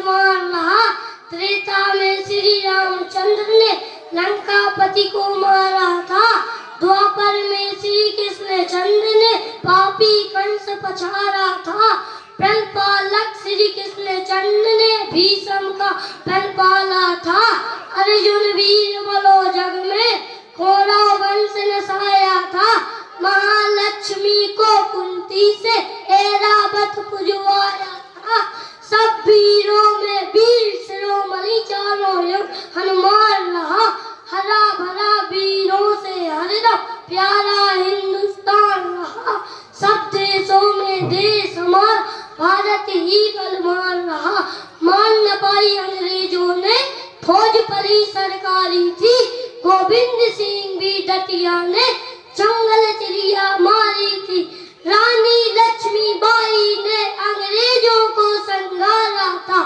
मार रहा। त्रेता में श्री रामचंद्र ने लंकापति को मारा था। द्वापर में श्री कृष्ण चंद्र ने पापी कंस पछाड़ा था। प्रलपालक श्री कृष्ण चंद्र ने भीष्म का पल पाला था। अर्जुन वीर बलो जग में कौरव वंश नसाया था। महालक्ष्मी को कुंती से ऐरावत पुजवाया था। सब वीरों में वीर शिरोमणि चारों युग हनुमान रहा। हरा भरा वीरों से हरदम प्यारा हिंदुस्तान रहा। सब देशों में देश हमारा भारत ही बलवान रहा। मान न पाई अंग्रेजों ने फौज परी सरकारी थी। गोविंद सिंह भी डटिया ने जंगल चिड़िया मारी थी। रानी लक्ष्मी बाई ने अंग्रेजों को संघारा था।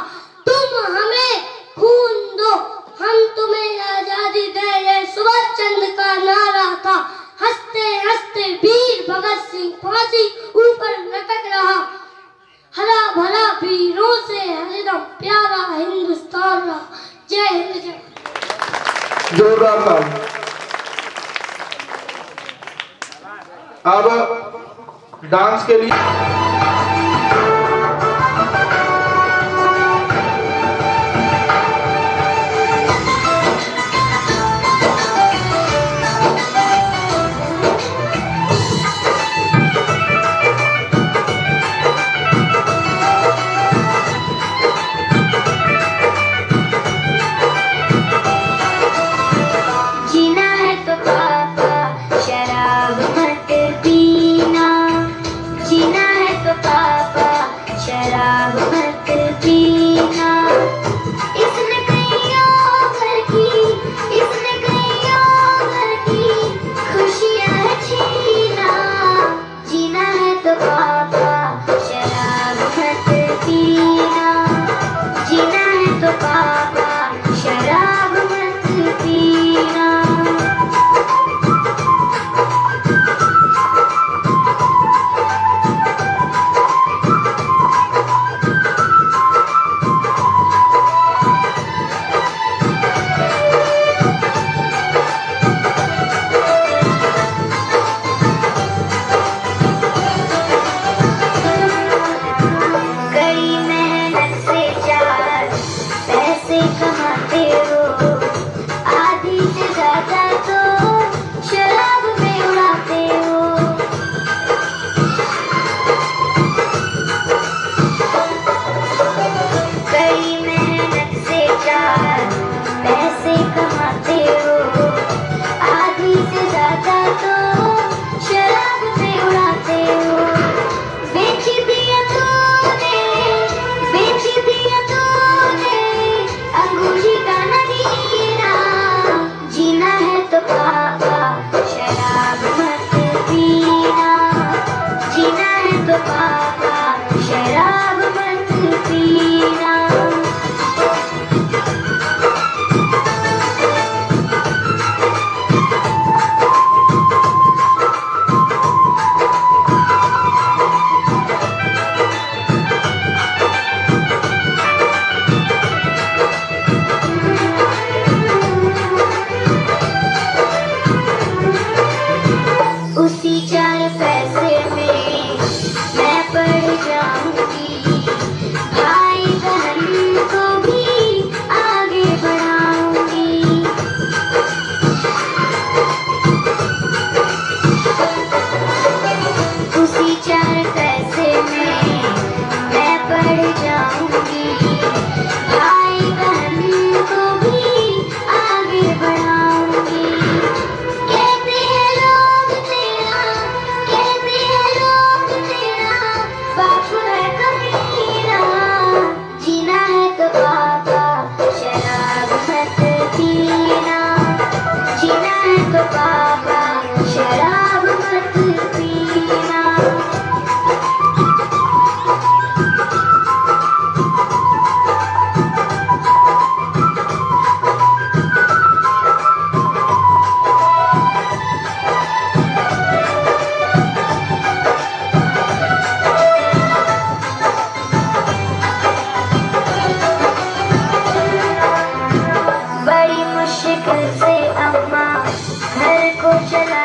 तुम हमें खून दो हम तुम्हें आजादी दें, ये सुभाष चंद्र का नारा था। हंसते हंसते वीर भगत सिंह फांसी ऊपर लटक रहा। हरा भरा वीरों से हरदम प्यारा हिंदुस्तान रहा। जय हिंद जय। जोरदार ताली। अब डांस के लिए जीना है तो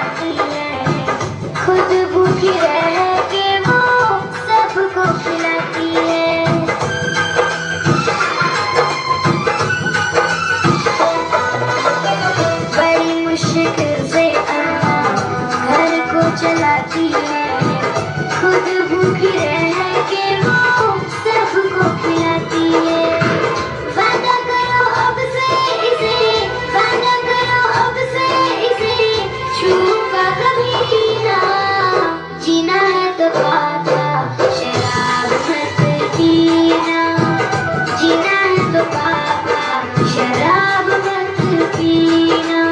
चलाती है, खुद भूखी रह के वो सबको खिलाती है। बड़ी मुश्किल से घर को चलाती है, खुद भूखी रह के वो सबको खिलाती है। वादा करो अब से इसे, वादा करो अब से इसे, छूगा कभी ना। जीना है तो पापा शराब मत पीना, जीना है तो पापा शराब मत पीना।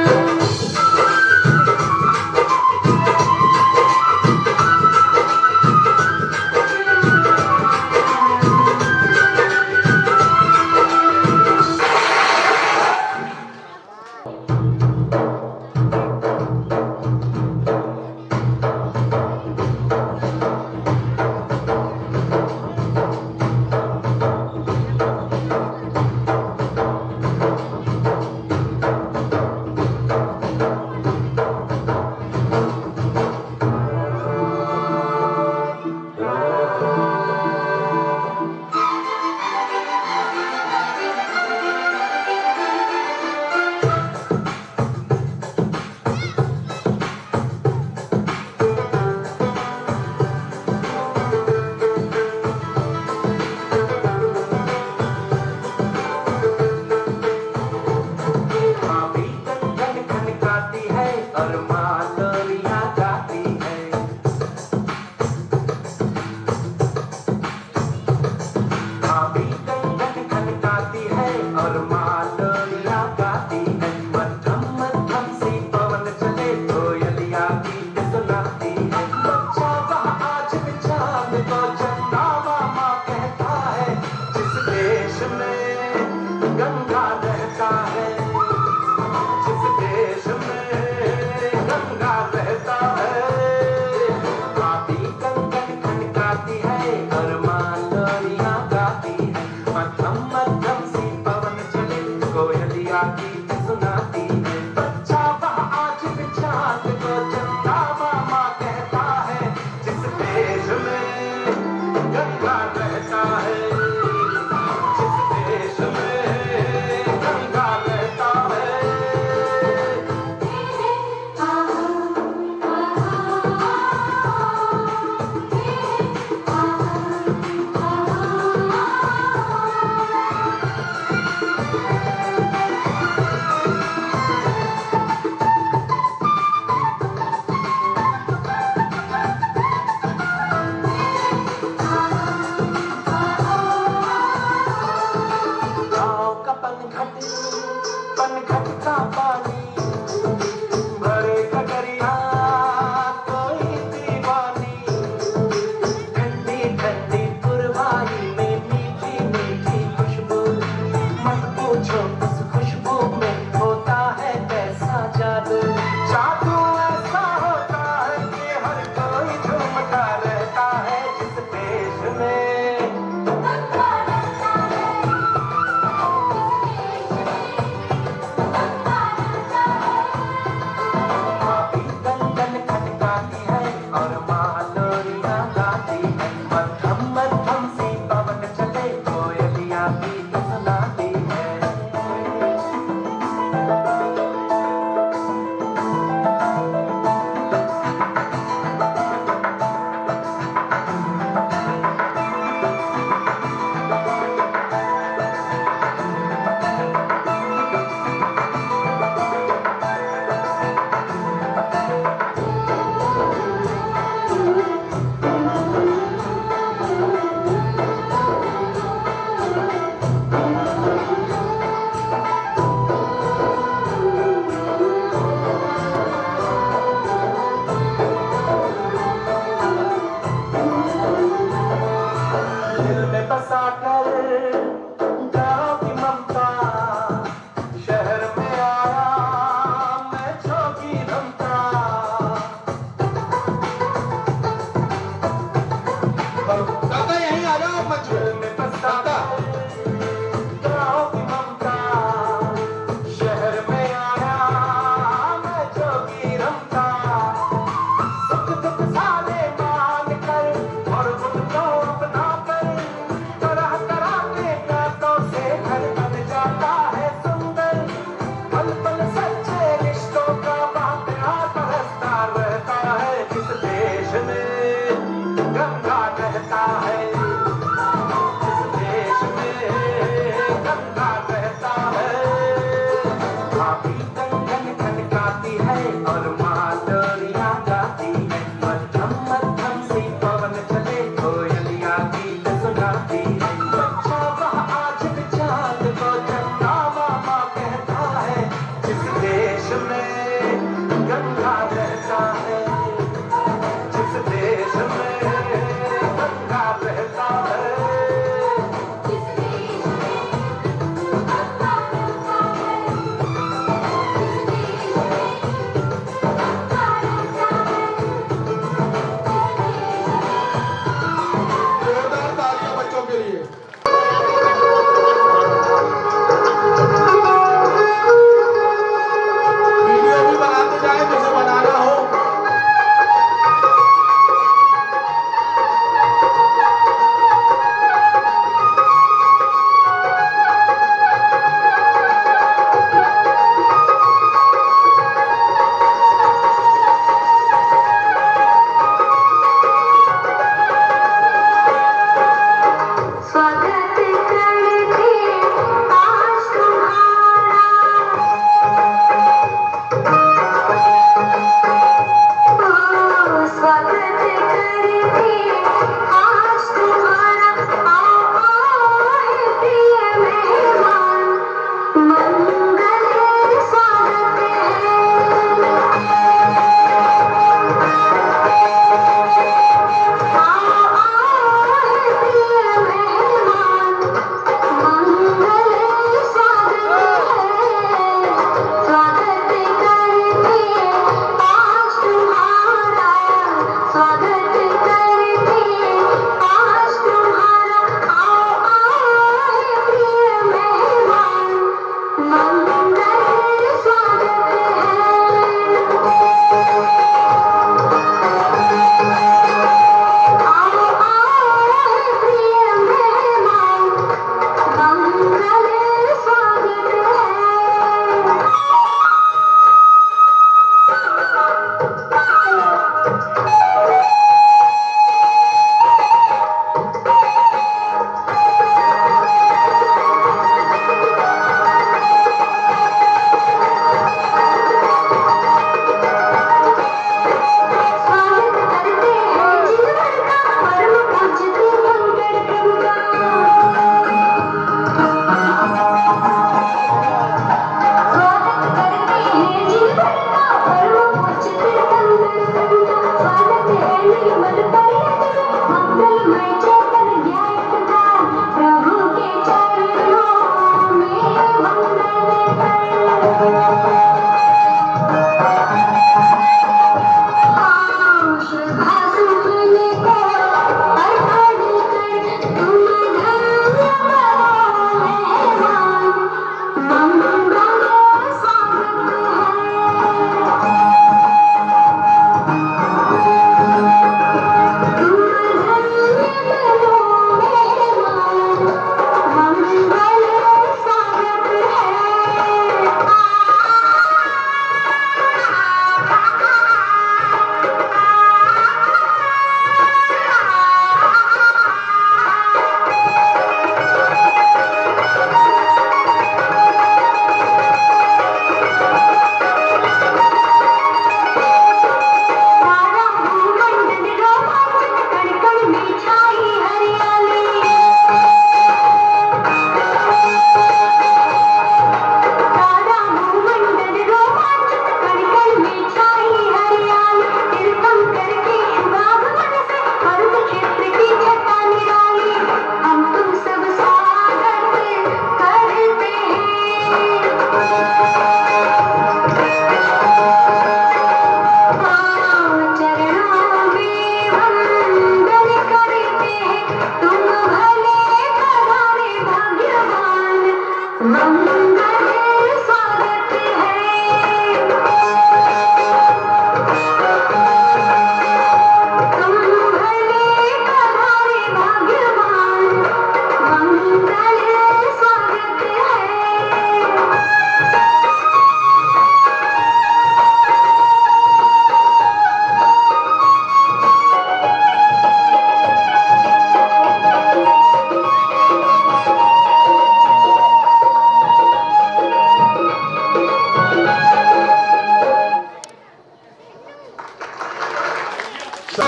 भारत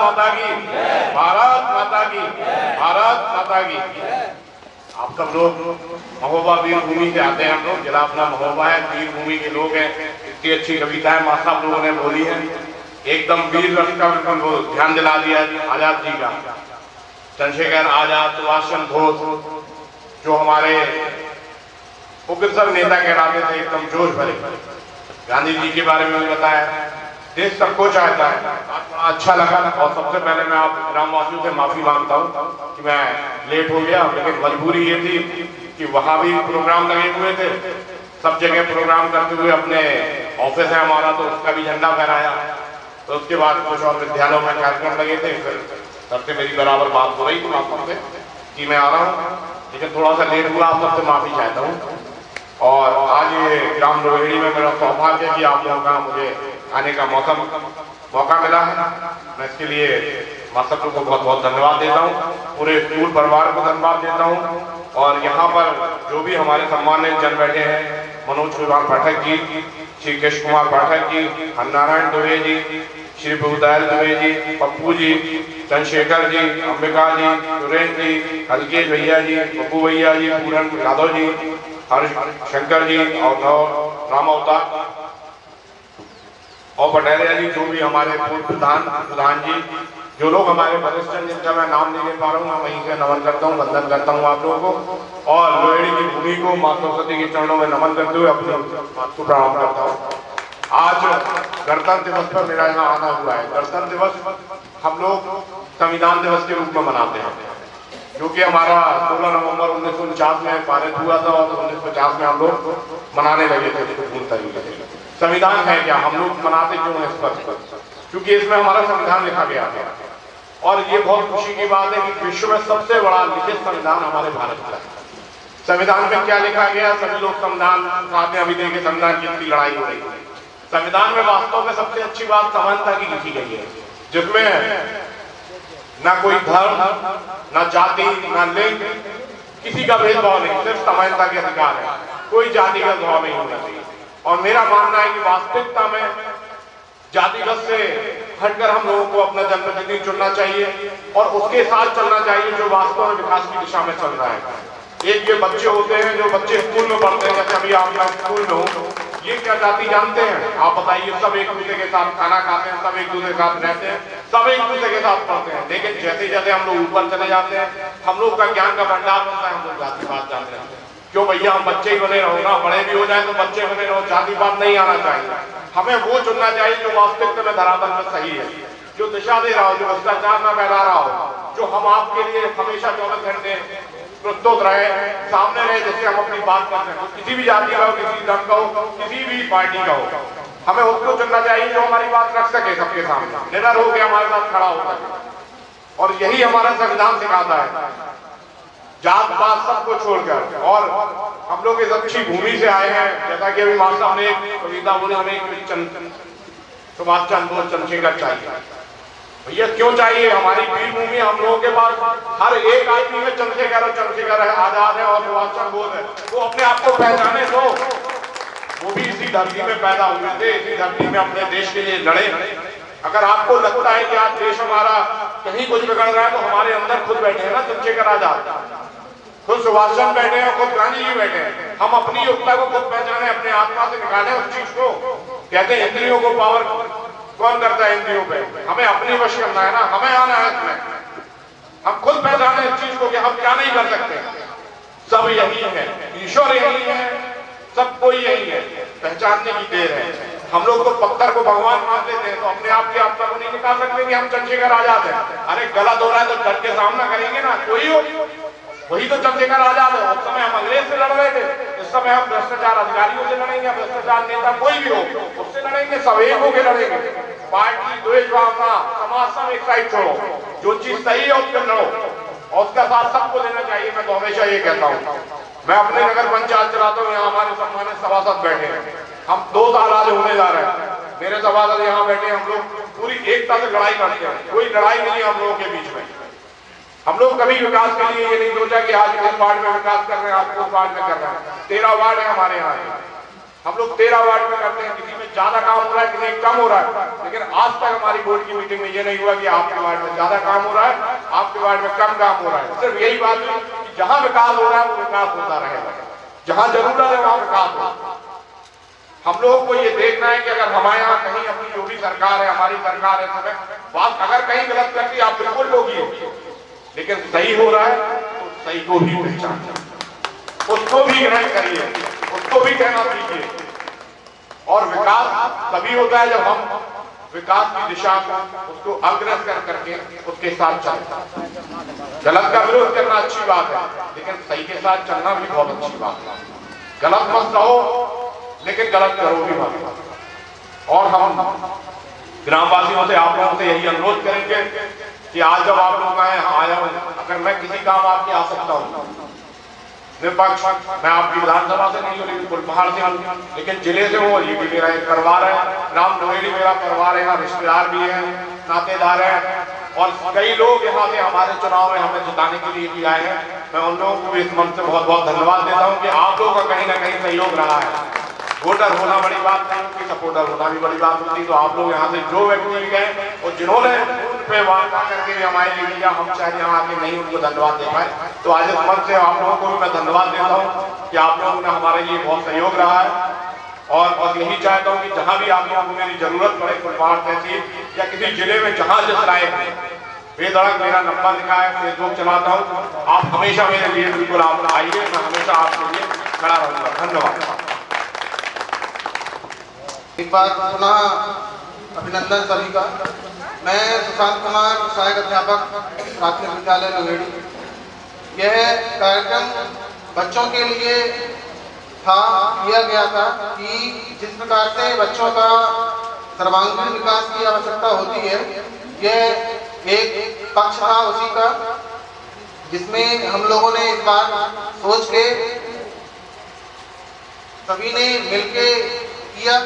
माता की, भारत माता की। आप सब लोग महोबा वीर भूमि से आते हैं। हम लोग जिला अपना महोबा है, वीर भूमि के लोग हैं। इतनी अच्छी कविताएं माँ साहब लोगों ने बोली है, एकदम वीर रस का बिल्कुल वो ध्यान दिला दिया आजाद जी का। चंद्रशेखर आजाद, सुभाष चंद्र बोस जो हमारे उग्रसर नेता कहलाते थे, एकदम जोश भरे। गांधी जी के बारे में भी बताया। देश सबको चाहता है। अच्छा लगा और सबसे पहले मैं आप ग्रामवासियों से माफी मांगता हूँ कि मैं लेट हो गया, लेकिन मजबूरी ये थी कि वहाँ भी प्रोग्राम लगे हुए थे। सब जगह प्रोग्राम करते हुए अपने ऑफिस है हमारा, तो उसका भी झंडा फहराया। तो उसके बाद कुछ और विद्यालयों में कार्यक्रम लगे थे। फिर सबसे मेरी बराबर बात हो रही थी आप से कि मैं आ रहा हूँ, लेकिन थोड़ा सा लेट हुआ। आप सबसे माफी चाहता हूँ। और आज ये ग्राम रोहिणी में मेरा सौभाग्य है कि आप लोगों का मुझे आने का मौका मिला है। मैं इसके लिए माँ सबको बहुत बहुत धन्यवाद देता हूँ, पूरे स्कूल परिवार को धन्यवाद देता हूँ। और यहाँ पर जो भी हमारे सम्मानित जन बैठे हैं, मनोज कुमार पाठक जी, श्री कृष्ण कुमार पाठक जी, हरनारायण दुबे जी, श्री प्रभुदयाल दुबे जी, पप्पू जी, चंद्रशेखर जी, अंबिका जी, सुरेंद्र जी, हल्केश भैया जी, पप्पू भैया जी, पूरन यादव जी, हर्ष शंकर जी और राम अवतार और पटेरिया जी, जो भी हमारे पूर्व प्रधान जी, जो लोग हमारे वरिष्ठ जिनका मैं नाम नहीं ले पा रहा हूँ, मैं वहीं से नमन करता हूँ, वंदन करता हूँ आप लोगों को। और लोहड़ी की भूमि को माँ सरस्वती के चरणों में नमन करते हुए अपने को प्रणाम करता हूँ। आज गणतंत्र दिवस पर मेरा यहाँ आना हुआ है। गणतंत्र दिवस हम लोग संविधान दिवस के रूप में मनाते हैं, क्योंकि हमारा 16 नवंबर 1949 में पारित हुआ था और 1950 में हम लोग मनाने लगे थे पूर्ण तरीके से। संविधान है क्या, हम लोग मनाते क्यों हैं इस पर? क्योंकि इसमें हमारा संविधान लिखा गया है। और ये बहुत खुशी की बात है कि विश्व में सबसे बड़ा लिखित संविधान हमारे भारत का है। संविधान में क्या लिखा गया, सभी लोग संविधान साथ में अभी देखे संविधान की इतनी लड़ाई हो रही है। संविधान में वास्तव में सबसे अच्छी बात समानता की लिखी गई है, जिसमें ना कोई धर्म, ना जाति, ना लिंग, किसी का भेदभाव नहीं, सिर्फ समानता के अधिकार है। कोई जातिगत भाव नहीं होना चाहिए। और मेरा मानना है कि वास्तविकता में जातिगत से हटकर हम लोगों को अपना जनप्रतिनिधि चुनना चाहिए और उसके साथ चलना चाहिए जो वास्तव में विकास की दिशा में चल रहा है। एक ये बच्चे होते हैं जो बच्चे स्कूल में पढ़ते हैं, जैसे अभी आप स्कूल में हो, ये क्या जाति जानते हैं? आप बताइए। सब एक दूसरे के साथ खाना खाते हैं, सब एक दूसरे के साथ रहते हैं, सब एक दूसरे के साथ पढ़ते हैं। लेकिन जैसे जैसे हम लोग ऊपर चले जाते हैं, हम लोग का ज्ञान का भंडार बनता है, हम लोग जातिवाद जानते हैं। क्यों भैया, हम बच्चे ही बने रहो ना, बड़े भी हो जाए तो बच्चे बने रहो, जातिवाद नहीं आना चाहिए। हमें वो चुनना चाहिए जो वास्तविकता में धरातल में सही है, जो दिशा दे रहा हो, जो भ्रष्टाचार न फैला रहा हो, जो हम आपके लिए हमेशा 24 घंटे प्रस्तुत रहे, सामने रहे, जिससे हम अपनी बात कर रहे हैं। किसी भी जाति का हो, किसी धर्म का हो, किसी भी पार्टी का हो, हमें उसको चुनना चाहिए जो हमारी बात रख सके सबके सामने, निडर होकर हमारे साथ खड़ा हो सके। और यही हमारा संविधान सिखाता है, जात पात सबको छोड़कर। और हम लोग इस अच्छी भूमि से आए हैं, जैसा कि अभी मास्टर साहब ने एक कविता बोली, हमें सुभाष चंद्र बोस, चंद्रशेखर चाहिए। भैया क्यों चाहिए? हमारी वीर भूमि, हम लोगों के पास हर एक आदमी में चंद्रशेखर है, आजाद है और सुभाष चंद्र बोस है। वो अपने आप को पहचाने दो। वो भी इसी धरती में पैदा हुए थे, इसी धरती में अपने देश के लिए लड़े। अगर आपको लगता है कि आज देश हमारा कहीं कुछ बिगड़ रहा है, तो हमारे अंदर खुद बैठे हैं ना चंद्रशेखर आजाद, खुद सुभाष चंद्र बैठे हैं, खुद गांधी जी बैठे हैं। हम अपनी योग्यता को खुद पहचाने, अपने आत्मा से निकालें उस चीज को। कहते हैं इंद्रियों को पावर कौन करता है? इंद्रियों पे। हमें अपनी वश करना है ना, हमें आना है इसमें। हम खुद पहचाने इस चीज को कि हम क्या नहीं कर सकते। सब यही है, ईश्वर यही है, सब कोई यही है, पहचानने की देर है। हम लोग तो पत्थर को भगवान मान लेते हैं, तो अपने आप की आत्मा को नहीं निकाल सकते कि हम चंद्रशेखर आजाद हैं। अरे गलत हो रहा है तो डट के सामना करेंगे ना, कोई हो, वही तो चंद्रशेखर आजाद है। उस समय हम अंग्रेज से लड़ रहे थे, इस समय हम भ्रष्टाचार अधिकारियों से लड़ेंगे, भ्रष्टाचार नेता कोई भी हो उससे लड़ेंगे, सब एक होकर लड़ेंगे। पार्टी, द्वेष भावना, समाज सब एक साइड छोड़ो, जो चीज सही है उस पर लड़ो और उसका साथ सबको देना चाहिए। मैं तो हमेशा ये कहता हूँ। मैं अपने नगर पंचायत चलाता हूँ, यहाँ हमारे सम्मानित सभासद बैठे हैं, हम 2 साल आज होने जा रहे हैं। मेरे सभासद यहाँ बैठे, हम लोग पूरी एकता से लड़ाई करते हैं, कोई लड़ाई नहीं है हम लोगों के बीच में। हम लोग कभी विकास के लिए ये नहीं सोचा कि आज इस वार्ड में विकास कर रहे हैं, आज उस वार्ड में कर रहे हैं। 13 वार्ड है हमारे यहाँ, हम लोग 13 वार्ड में करते हैं, किसी में ज्यादा काम हो रहा है, किसी में कम हो रहा है, लेकिन आज तक हमारी बोर्ड की मीटिंग में ये नहीं हुआ कि आपके वार्ड में ज्यादा काम हो रहा है, आपके वार्ड में कम काम हो रहा है। सिर्फ यही बात है कि जहां विकास हो रहा है वो विकास होता रहेगा, जहां जरूरत है वहां विकास हो। हम लोगों को ये देखना है कि अगर हमारे यहाँ कहीं अपनी जो भी सरकार है, हमारी सरकार है, समय बात अगर कहीं गलत करती है आप बिल्कुल लोगिए, लेकिन सही हो रहा है तो सही को भी पहचान, उसको भी ग्रहण करिए, उसको भी कहना सीखिए। और विकास तभी होता है जब हम विकास की दिशा को उसको अग्रसर करके उसके साथ चलते। गलत का विरोध करना अच्छी बात है, लेकिन सही के साथ चलना भी बहुत अच्छी बात है। गलत मत कहो लेकिन गलत करो भी मत। और हम ग्रामवासियों से, आप लोगों से यही अनुरोध करेंगे कि आज जब आप लोग आया हूं, अगर मैं किसी काम आपके आ सकता हूं, निष्पक्ष, मैं आपकी विधानसभा से नहीं हूँ लेकिन कुलपहाड़ से हूँ, लेकिन जिले से हूँ, ये भी मेरा एक परिवार है, राम नवेली मेरा परिवार है, यहाँ रिश्तेदार भी है, नातेदार है, और कई लोग यहाँ से हमारे चुनाव में हमें जिताने के लिए भी आए हैं। मैं उन लोगों को भी इस मन से बहुत बहुत धन्यवाद देता हूँ कि आप लोगों का कहीं ना कहीं सहयोग रहा है। वोटर होना बड़ी बात नहीं होती, सपोर्टर होना भी बड़ी बात होती। तो आप लोग यहाँ से जो व्यक्ति गए और जिन्होंने उन पे वादा करके भी हमारे लिए लिया, हम शायद यहाँ आके नहीं उनको धन्यवाद दे पाए, तो आज इस मंच से आप लोगों को भी मैं धन्यवाद देता हूँ कि आप लोगों ने हमारे लिए बहुत सहयोग रहा है। और यही चाहता हूँ कि जहाँ भी आप लोगों को मेरी जरूरत पड़े, कुलपहाड़ तहसील या किसी जिले में जहाँ जिस लायक है, बेधड़क मेरा नंबर लिखा है, फेसबुक चलाता हूँ, आप हमेशा मेरे लिए बिल्कुल आप आइए, मैं हमेशा आपके लिए खड़ा रहूंगा। धन्यवाद। एक बार पुनः अभिनंदन सभी का। मैं सुशांत कुमार, सहायक अध्यापक, प्राथमिक विद्यालय लोहेड़ी। यह कार्यक्रम बच्चों के लिए किया गया था कि जिस प्रकार से बच्चों का सर्वांगीण विकास की आवश्यकता होती है, यह एक पक्ष था उसी का, जिसमें हम लोगों ने इस बार सोच के सभी ने मिलके किया।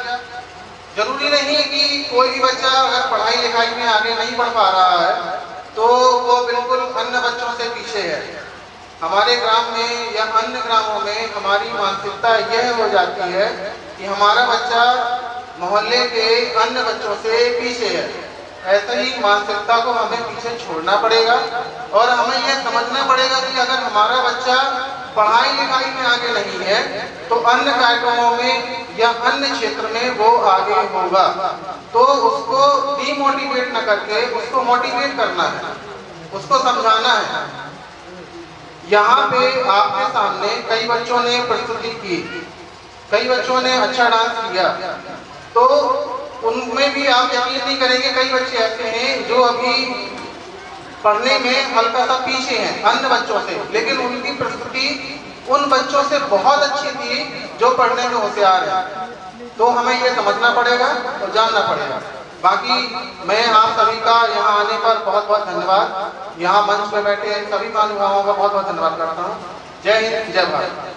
जरूरी नहीं है कि कोई भी बच्चा अगर पढ़ाई लिखाई में आगे नहीं बढ़ पा रहा है तो वो बिल्कुल अन्य बच्चों से पीछे है। हमारे ग्राम में या अन्य ग्रामों में हमारी मानसिकता यह हो जाती है कि हमारा बच्चा मोहल्ले के अन्य बच्चों से पीछे है। ऐसे ही मानसिकता को हमें पीछे छोड़ना पड़ेगा और हमें यह समझना पड़ेगा कि अगर हमारा बच्चा पढ़ाई लिखाई में आगे नहीं है तो अन्य कार्यक्रमों में या अन्य क्षेत्र में वो आगे होगा। तो उसको डीमोटिवेट न करके उसको मोटिवेट करना है, उसको समझाना है। यहाँ पे आपके सामने कई बच्चों ने प्रस्तुति की, कई बच्चों ने अच्छा डांस किया, तो उनमें भी आप यकीन नहीं करेंगे, कई बच्चे ऐसे हैं जो अभी पढ़ने में हल्का सा पीछे हैं अन्य बच्चों से, लेकिन उनकी प्रस्तुति उन बच्चों से बहुत अच्छी थी जो पढ़ने में होशियार हैं। तो हमें ये समझना पड़ेगा और जानना पड़ेगा। बाकी मैं आप सभी का यहाँ आने पर बहुत बहुत धन्यवाद, यहाँ मंच पे बैठे सभी महानुभावों का बहुत बहुत धन्यवाद करता हूँ। जय हिंद, जय भारत।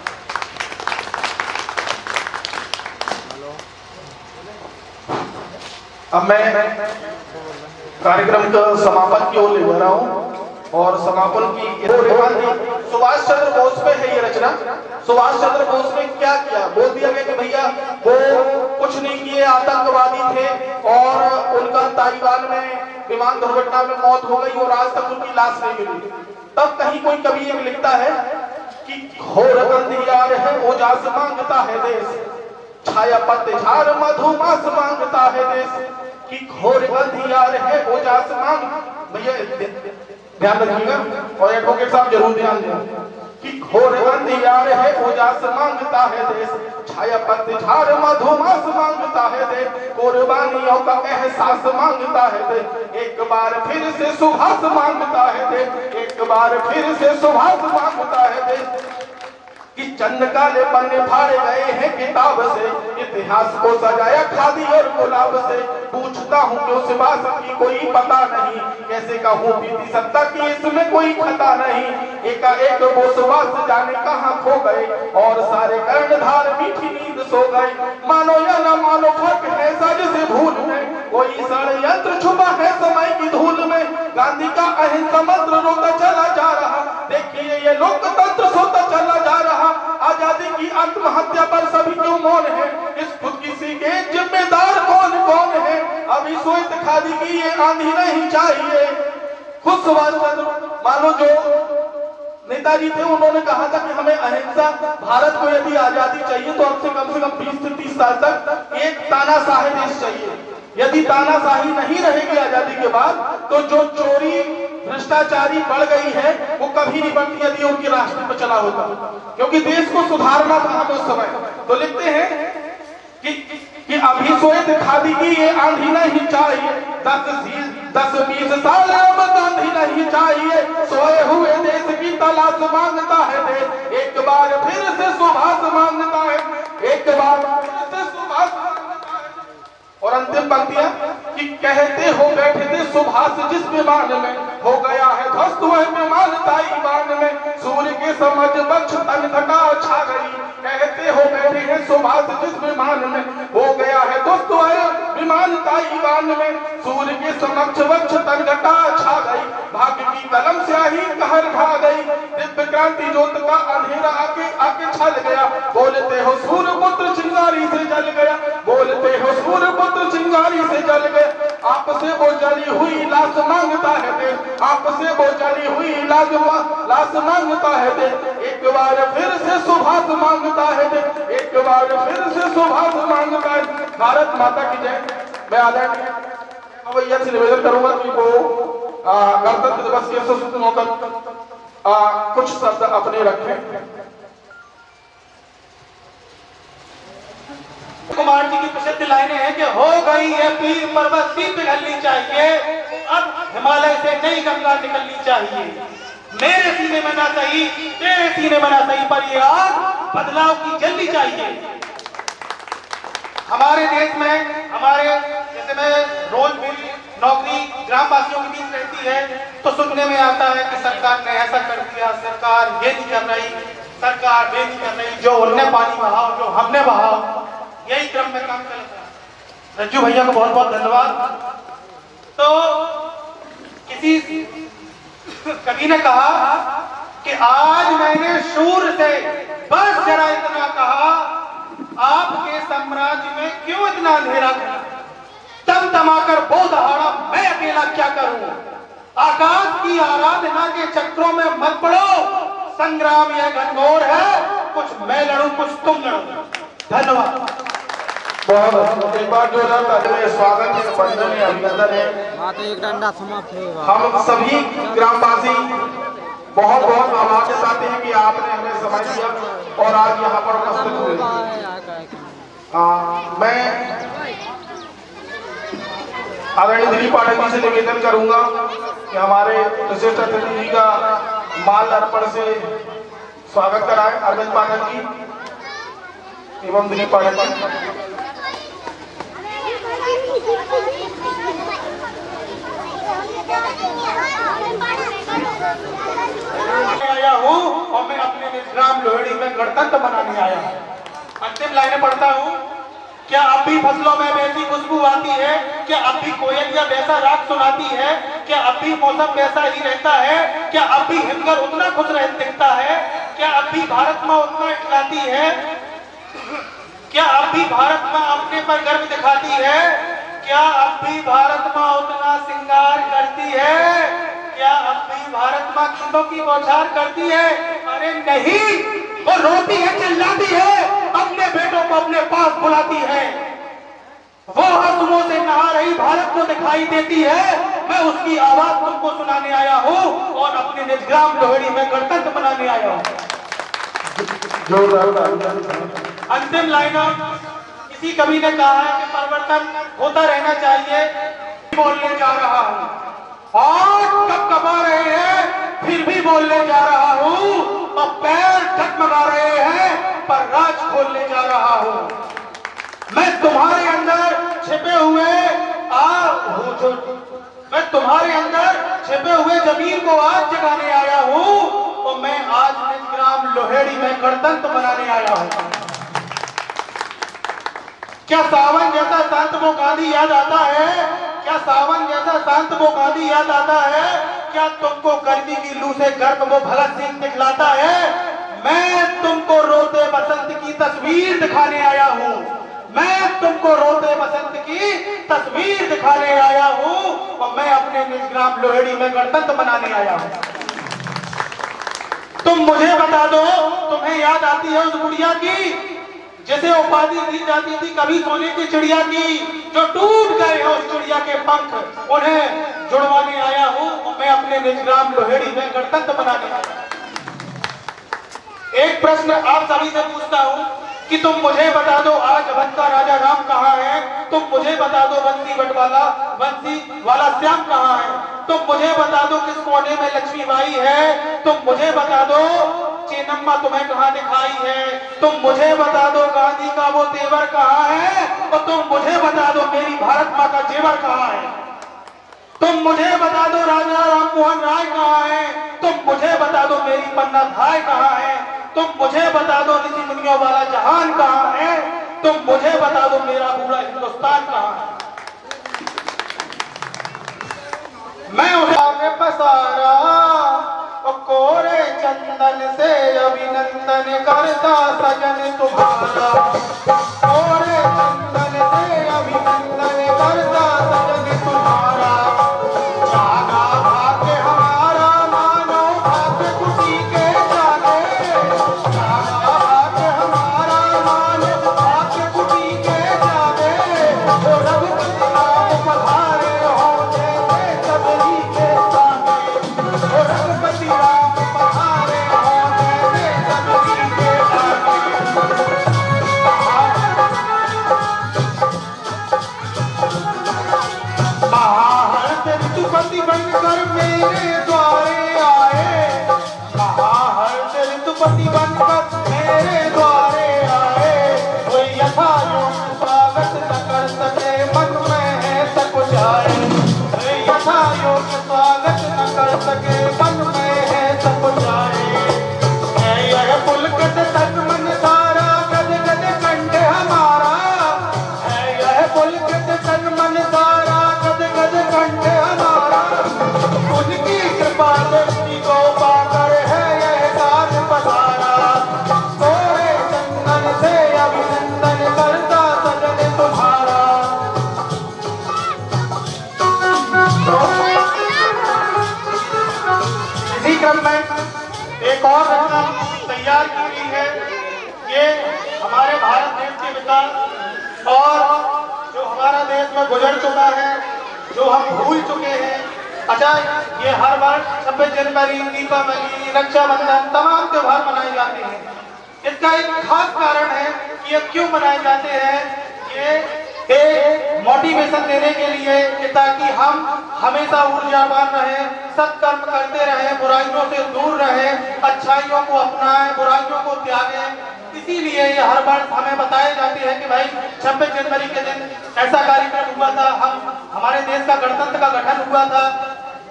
अब मैं कार्यक्रम का समापन की ओर ले जा रहा हूँ और समापन की सुभाष चंद्र बोस पे है ये रचना। सुभाष चंद्र बोस ने क्या किया, बोल दिया गया कि भैया वो कुछ नहीं किए, आतंकवादी थे और उनका तालिबान में विमान दुर्घटना में मौत हो गई और आज तक उनकी लाश नहीं मिली। तब कहीं कोई कवि ये लिखता है कि घोर अंधियार है ओजास मांगता है देश, छाया पतझड़ मधुमास मांगता है देश, कि घोर अंधियार है ओजास मांग। भैया ध्यान रखिएगा और एडवोकेट साहब जरूर ध्यान दें कि घोर अंधियार है ओजास मांगता है देश, छाया पतझड़ मधुमास मांगता है देश, कुर्बानियों का एहसास मांगता है देश, एक बार फिर से सुभाष मांगता है देश, एक बार फिर से सुभाष मांगता है देश। कि चंद काले पन्ने फाड़े गए हैं किताब से, इतिहास को सजाया खादी और गुलाब से। पूछता हूँ क्यों सिवास की कोई पता नहीं, कैसे कहूँ बीती सत्ता की इसमें कोई खता नहीं। एकाएक वो सुबास जाने कहाँ खो गए, और सारे कर्णधार मीठी नींद सो गए। मानो या न मानो फर्क है सज से भूल में, कोई षड्यंत्र छुपा है समय की धूल में। गांधी का अहिंसा मंत्र रोता चला जा रहा, देखिए ये लोकतंत्र सोता चला जा रहा। आजादी की आत्महत्या पर सभी क्यों मौन है, इस खुदकुशी के जिम्मेदार कौन कौन है। अभी श्वेत खादी की ये आंधी नहीं चाहिए। खुद सुभाष चंद्र मानो जो नेताजी थे, उन्होंने कहा था कि हमें अहिंसा, भारत को यदि आजादी चाहिए तो अब से कम 20 से 30 साल तक एक तानाशाही देश चाहिए। यदि तानाशाही नहीं रहेगी आजादी के बाद, तो जो चोरी भ्रष्टाचारी बढ़ गई है वो कभी नहीं बढ़ती यदि उनकी राष्ट्र पर चला होता, क्योंकि देश को सुधारना था उस समय। तो लिखते हैं कि अभी श्वेत खादी की ये आंधी नहीं चाहिए, 10-20 साल अब गांधी नहीं चाहिए। सोए हुए देश की तलाश मांगता है देश, एक बार फिर से सुभाष मांगता है, एक बार फिर से सुभाष मांगता है। और अंतिम पंक्तियां कि कहते हो बैठे थे सुभाष जिस विमान में, हो गया है ध्वस्त वह विमान ताइवान में। सूर्य के समझ बक्ष तन घटा छा गई, कहते हो बैठे हैं सुभाष जिस विमान में, हो गया है ध्वस्त वह विमान ताइवान में। सूर्य के समक्ष वक्ष तन घटा छा गई, भाग्य की कलम स्याही कहर ढा गई। दिव्य क्रांति ज्योत का अंधेरा आके आके छल गया, बोलते हो सूर्य पुत्र चिंगारी से जल गया, बोलते हो सूर्य पुत्र चिंगारी से जल गया। आपसे वो जली हुई लाश मांगता है देश, आपसे वो जली हुई लाश मांगता है देश। एक बार फिर से सुभाष मांगता है देश, एक बार फिर से सुभाष मांगता है। भारत माता की जय। मैं आदरणीय भैया से निवेदन करूंगा कि वो गणतंत्र दिवस के अवसर पर कुछ शब्द अपने रखें। कुमार जी की प्रसिद्ध लाइनें हैं कि हो गई है पीर पर्वत सी पिघलनी चाहिए, अब हिमालय से नई गंगा निकलनी चाहिए। मेरे सीने में ना सही, तेरे सीने में ना सही, पर ये आग बदलाव की जलनी चाहिए। हमारे देश में हमारे जैसे मैं रोज मेरी नौकरी ग्रामवासियों के बीच रहती है, तो सुनने में आता है कि सरकार ने ऐसा कर दिया, सरकार ये नहीं कर रही, सरकार ये नहीं कर रही, जो उनने पानी बहाओ जो हमने बहाओ, यही क्रम में काम चल रहा है। रज्जू भैया को बहुत बहुत धन्यवाद। तो किसी कवि ने कहा कि आज मैंने शूर से बस जरा इतना कहा, आपके साम्राज्य में क्यों इतना अंधेरा था, तम तमाकर वो दहाड़ा मैं अकेला क्या करूं। आकाश की आराधना के चक्रों में मत पड़ो, संग्राम यह घनघोर है, कुछ मैं लड़ूं कुछ तुम लड़ो। धन्यवाद। बहुत एक बार जो स्वागत है, वंदनीय अभिनंदन है। हम सभी ग्रामवासी बहुत बहुत आभार जताते हैं कि आपने हमें समय दिया और आज यहाँ पर उपस्थित हुए। मैं आदरणीय दिलीप पाठक जी से निवेदन करूंगा कि हमारे विशिष्ट अतिथि जी का माल अर्पण से स्वागत कराएं। अरविंद पाठक जी एवं दिलीप पाठक जी। आया हूँ और मैं अपने निजग्राम लोहड़ी में गणतंत्र बनाने आया हूँ। अंतिम लाइनें पढ़ता हूँ। क्या अब भी फसलों में वैसी खुशबू आती है, क्या अब भी कोयलिया वैसा राग सुनाती है, क्या अब भी मौसम वैसा ही रहता है, क्या अब भी हिमगर उतना खुश दिखता है, क्या अब भी भारत माँ उतना इटलाती है, क्या अब भी भारत माँ अपने पर गर्व दिखाती है, क्या अब भी भारत माँ उतना श्रृंगार करती है, क्या अब भी भारत माँ गीतों की बौछार करती है। अरे नहीं, वो रोती है, चिल्लाती है, अपने बेटों को अपने पास बुलाती है, वो आंसुओं से नहा रही भारत को दिखाई देती है। मैं उसकी आवाज तुमको सुनाने आया हूँ और अपने निजग्राम लोहड़ी में गणतंत्र बनाने आया हूँ। अंतिम लाइन किसी कवि ने कहा है कि परिवर्तन होता रहना चाहिए। बोलने जा रहा हूँ और कब कबा रहे हैं, फिर भी बोलने जा रहा हूँ और पैर ठकमगा रहे हैं, खोलने जा रहा हूं। मैं तुम्हारे अंदर छिपे हुए मैं तुम्हारे अंदर छिपे हुए जमीन को आज जगाने आया हूं और मैं आज निजग्राम लोहेड़ी में गणतंत्र बनाने आया हूं। क्या सावन जैसा संत वो गांधी याद आता है? क्या सावन जैसा संत वो गांधी याद आता है? क्या तुमको गर्मी की लू से गर्म वो भगत सिंह दिखलाता है? मैं तुमको रोते बसंत की तस्वीर दिखाने आया हूं। मैं तुमको रोते बसंत की तस्वीर दिखाने आया हूं और मैं अपने निजग्राम लोहेड़ी में गणतंत्र बनाने आया हूं। तुम मुझे बता दो, तुम्हें याद आती है उस गुड़िया की जिसे उपाधि दी जाती थी कभी सोने की चिड़िया की, जो टूट गए हैं उस चिड़िया के पंख, उन्हें जुड़वाने आया हूं और मैं अपने निजग्राम लोहेड़ी में गणतंत्र बनाने आया हूं। एक प्रश्न आप सभी से पूछता हूं कि तुम मुझे बता दो आज अवध का राजा राम कहाँ है? तुम मुझे बता दो बंसी वाला श्याम कहाँ है? तुम मुझे बता दो किस कोने में लक्ष्मीबाई है? तुम मुझे बता दो चेन्नम्मा तुम्हें कहाँ दिखाई है? तुम मुझे बता दो गांधी का वो तेवर कहाँ है? और तुम मुझे बता दो मेरी भारत माँ का जेवर कहाँ है? तुम मुझे बता दो राजा राम मोहन राय कहाँ है? तुम मुझे बता दो मेरी पन्ना धाय कहाँ है? तुम मुझे बता दो ऋषि मुनियों वाला जहान कहाँ है? तुम मुझे बता दो मेरा पूरा हिंदुस्तान कहाँ है? मैं उठाके पसारा और कोरे चंदन से अभिनंदन करता सजन तुम्हारा। कोरे चंदन से अभिनंदन करता सजन तुम्हारा। जागा भाग्य हमारा मानो भाग्य खुशी के जागे। जागा भाग्य हमारा मानो भाग्य खुशी के जागे। वो रघुपति राम पधारे होते थे सबरी के सागे। वो रघुपति राम पधारे होते थे सबरी के सागे। महाहर्ष ऋतुपति बनकर मेरे द्वारे आए। महाहर्ष ऋतुपति बनकर मेरे द्वारे आए। कोई यथा योग्य स्वागत न कर सके मन में है सकुच आए। कोई यथा योग्य स्वागत न कर सके मन में है सकुच आए। यह पुलकित तन मन सारा गद गद कंठ हमारा। यह पुलकित तन मन सारा गद गद कंठ हमारा। उनकी कृपा दृष्टि को पाकर है यह काज पधारा। कोरे चंदन से अभिनंदन करता सजन तुम्हारा। इसी क्रम में एक और रचना तैयार की गई है। ये हमारे भारत देश के विकास और जो हमारा देश में गुजर चुका है, जो हम भूल चुके हैं। अच्छा, ये हर वर्ष 26 जनवरी, दीपावली, रक्षाबंधन तमाम त्योहार मनाए जाते हैं। इसका एक खास कारण है कि ये क्यों मनाए जाते हैं। ये एक मोटिवेशन देने के लिए कि ताकि हम हमेशा ऊर्जावान रहें, सत्कर्म करते रहें, बुराइयों से दूर रहें, अच्छाइयों को अपनाएं, बुराइयों को त्यागें। इसीलिए ये हर वर्ष हमें बताए जाते हैं कि भाई 26 जनवरी के दिन ऐसा कार्यक्रम हुआ था, हमारे देश का गणतंत्र का गठन हुआ था।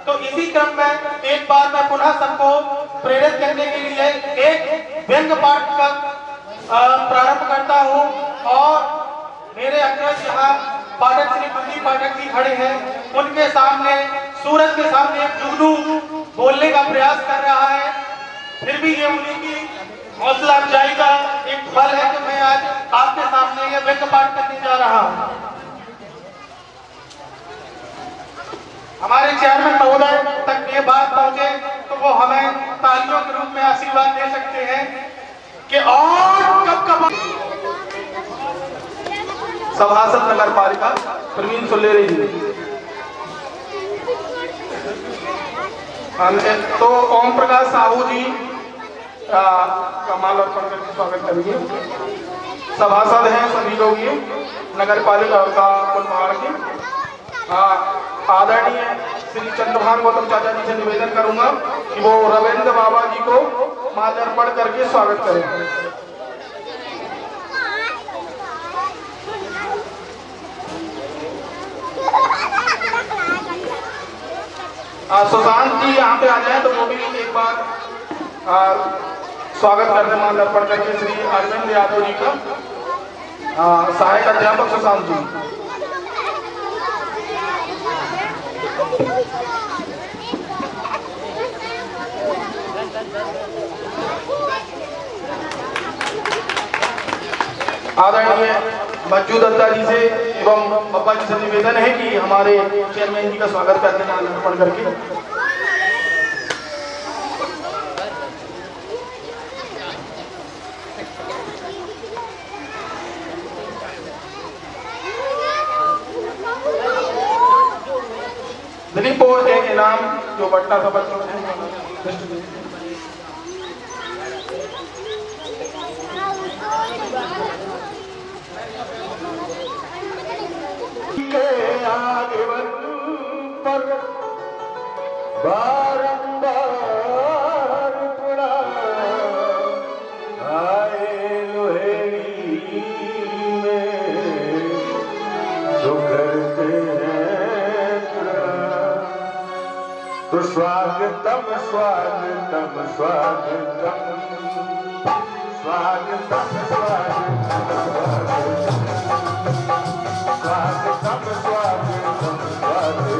तो इसी क्रम में एक बार मैं पुनः सबको प्रेरित करने के लिए एक व्यंग्य पाठ का प्रारंभ करता हूँ। और मेरे अग्रज यहाँ पाठक श्री कुंजी पाठक जी खड़े हैं, उनके सामने सूरज के सामने एक जुगनू बोलने का प्रयास कर रहा है। फिर भी ये उन्हीं की हौसला अफजाई का एक फल है कि मैं आज आपके सामने ये व्यंग्य पाठ करने जा रहा हूँ। हमारे चेयरमैन महोदय तक ये बात पहुंचे तो वो हमें तालियों के रूप में आशीर्वाद दे सकते हैं कि और कब सभासद नगर पालिका प्रवीण सुलेरी जी। तो ओम प्रकाश साहू जी का माल अर्पण करके स्वागत करेंगे। सभासद हैं सभी लोग ये नगर पालिका का कुलपहाड़ के। आदरणीय श्री चंद्रभान गौतम चाचा जी से निवेदन करूंगा कि वो रविंद्र बाबा जी को माल्यार्पण करके स्वागत करें। सुशांत जी यहाँ पे आ जाए तो वो भी एक बार स्वागत करते मान अर्पण करके श्री अरविंद यादव जी का, सहायक अध्यापक सुशांत जी। आदरणीय बच्चू दत्ता जी से एवं पप्पा जी से निवेदन है कि हमारे चेयरमैन जी का स्वागत करते हैं अर्पण करके। दिलीप को एक इनाम जो पटना का बच्चों है आगमन पर बारंबार प्रणाम आए लोहेरी में जो करते हैं प्रणाम। तो स्वागतम स्वागतम स्वागतम स्वागतम स्वागतम स्वागतम स्वागतम स्वागतम।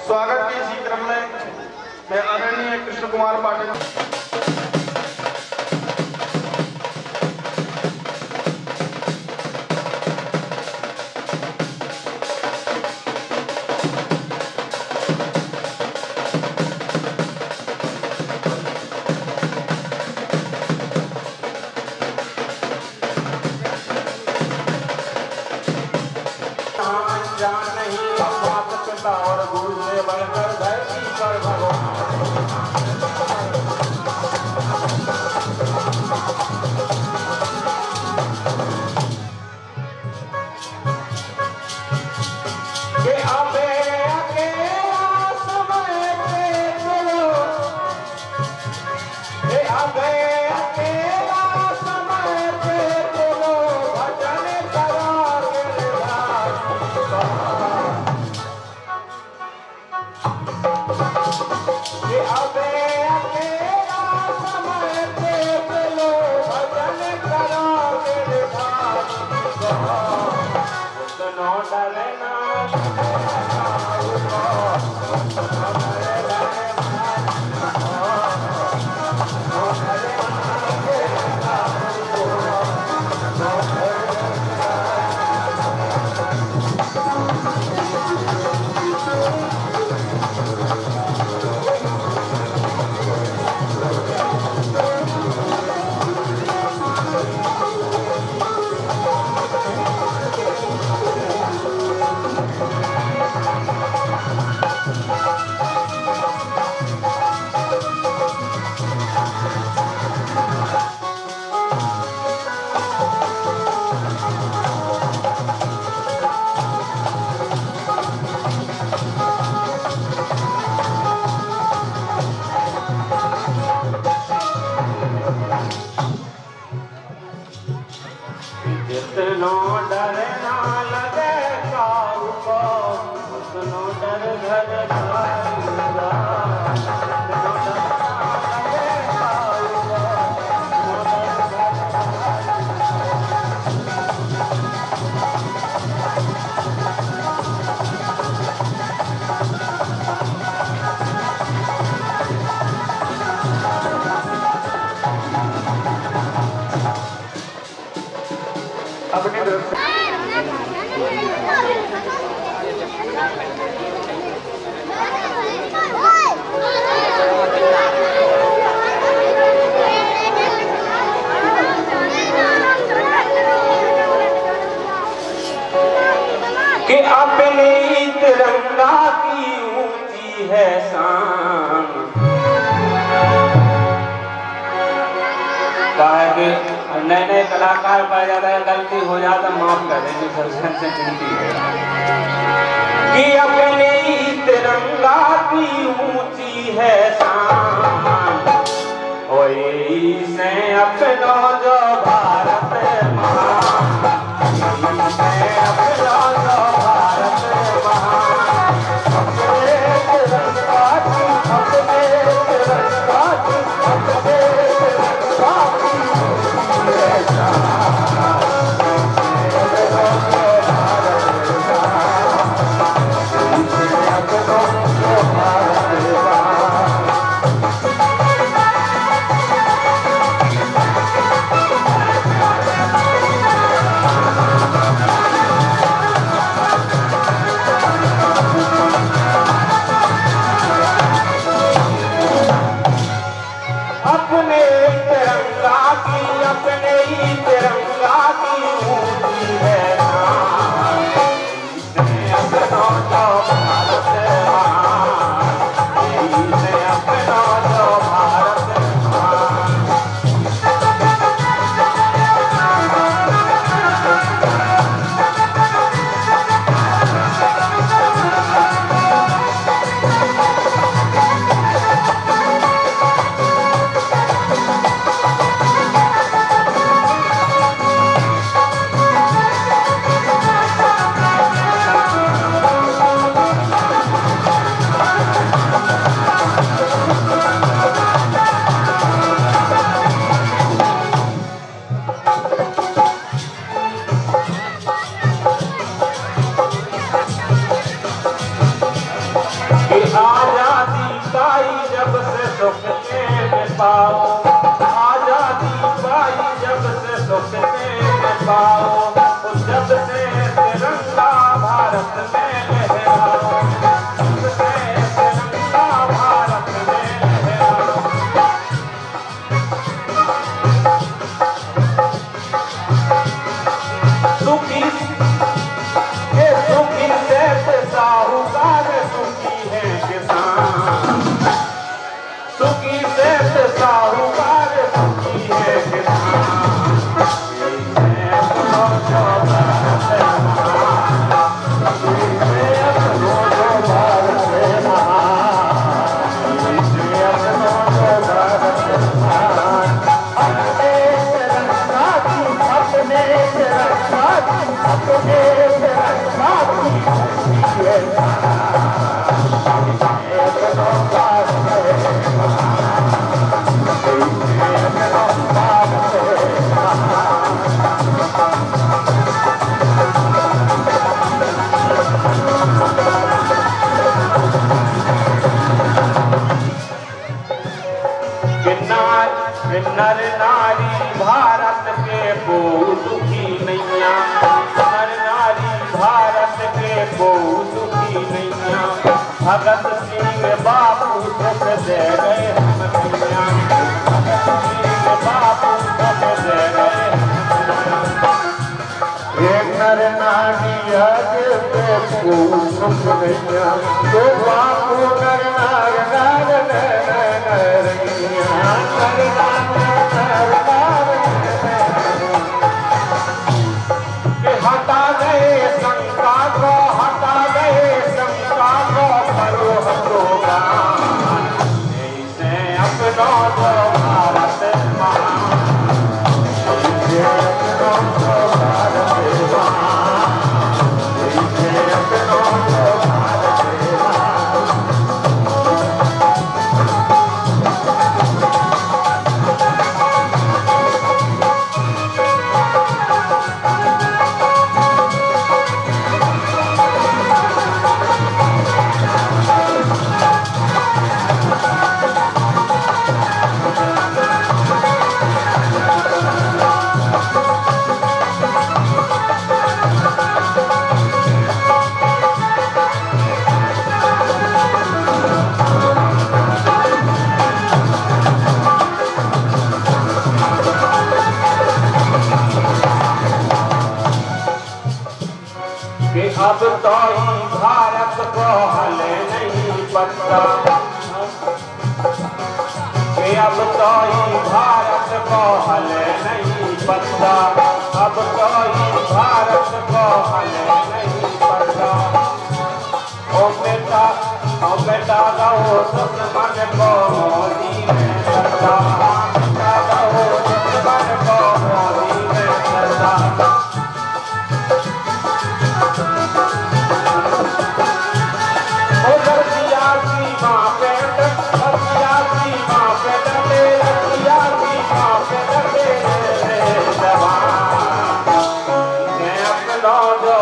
स्वागत के इसी क्रम में मैं आदरणीय कृष्ण कुमार पाटिल और गुरु से बढ़कर धरती पर के अबे अकेला समय पे चलो, के अबे अकेला समय पे चलो, भजन करो गिरधारी बाबा। के अबे कि अपने तिरंगा की ऊंची है शान। कहा कि नए नए कलाकार पाए जाता है, गलती हो जाता माफ कर देंगे, सर्जन से विनती है कि अपने तिरंगा की ऊंची है शान। वही से अपना जो भारत महान, से अपना जो भारत महान। अपने तिरंगा की, अपने तिरंगा की, अपने तिरंगा की ऊंची है शान। अपने तिरंगा की, अपने ही तिरंगा की ऊंची है शान। इसने अपना जो भारत महान, इसने अपना जो भारत महान। आजादी पाई जब से सुख में पाओ, आजादी पाई जब से सुख में पाओ, जब से तिरंगा भारत में लहराओ, जब से तिरंगा भारत में लहराओ। सुखी से साहूकार सुखी है किसान, सुखी से साहूकार सुखी है किसान। अपनो जो भारत महान, अपनो जो भारत महान, अपनो जो भारत महान। अपने तिरंगा की, अपने तिरंगा की, अपने तिरंगा की ऊंची है नर नारी भारत के को दुखी नैया, नर नारी भारत के को दुखी नैया। भगत सिंह बापू दुख दे गए हम नैया, भगत सिंह बापू दुख दे गए हम। एक नर नारी के को दुख नैया, तो बापू नर नार नार नैया, नर नार हटा गए शंका को, हटा गए शंका को, करो हटोगान। ऐसे अपनो जो भारत महान, ऐसे अपनो जो भारत महान, ऐसे अपनो जो भारत महान। कि अब तो ही भारत को हले नहीं पड़ता, कि अब तो ही भारत को हले नहीं पड़ता, अब तो ही भारत को हले नहीं पड़ता। ओ बेटा रहो दुश्मन को मोदी में करता, बेटा रहो दुश्मन को मोदी में करता। ओ लड़किया सीमा पे लड़किया सीमा पे डरे, लड़किया सीमा पे डरे जवान, मैं अपना जो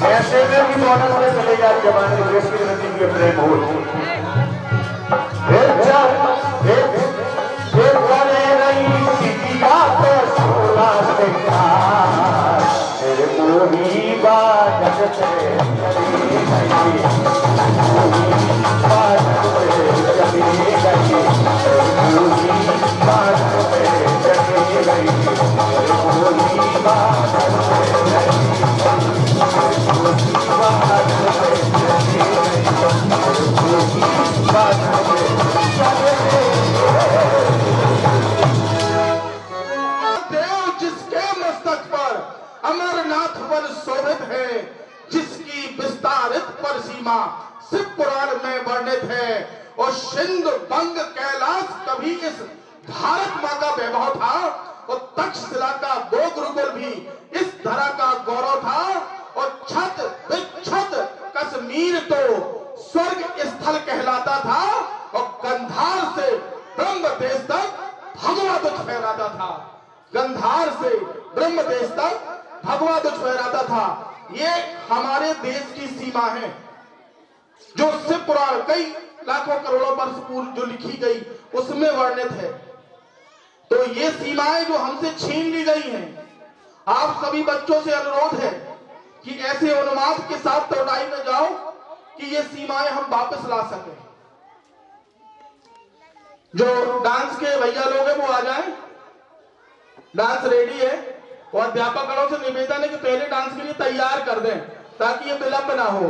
ऐसे में भी बॉर्डर से चले जाए जवान देश की नदी के प्रेम हो। अमरनाथ वन शोभित है, जिसकी विस्तारित पर सीमा शिव पुराण में वर्णित है। और सिंध बंग कैलाश कभी इस भारत माँ का वैभव था, और तक्षशिला का बोगरुगुल भी इस धरा का गौरव था। और छत विच्छत कश्मीर तो स्वर्ग स्थल कहलाता था, और गंधार से ब्रह्म देश तक भगवा ध्वज फहराता था। गंधार से ब्रह्म देश तक भगवा ध्वज फहराता था। ये हमारे देश की सीमा है, जो शिव पुराण कई लाखों करोड़ों वर्ष पूर्व जो लिखी गई उसमें वर्णित है। तो ये सीमाएं जो हमसे छीन ली गई हैं, आप सभी बच्चों से अनुरोध है कि ऐसे उन्माद के साथ तौड़ाई में जाओ कि ये सीमाएं हम वापस ला सकें। जो डांस के भैया लोग हैं वो आ जाएं, डांस रेडी है। और अध्यापकों से निवेदन है कि पहले डांस के लिए तैयार कर दें ताकि ये विलंब ना हो।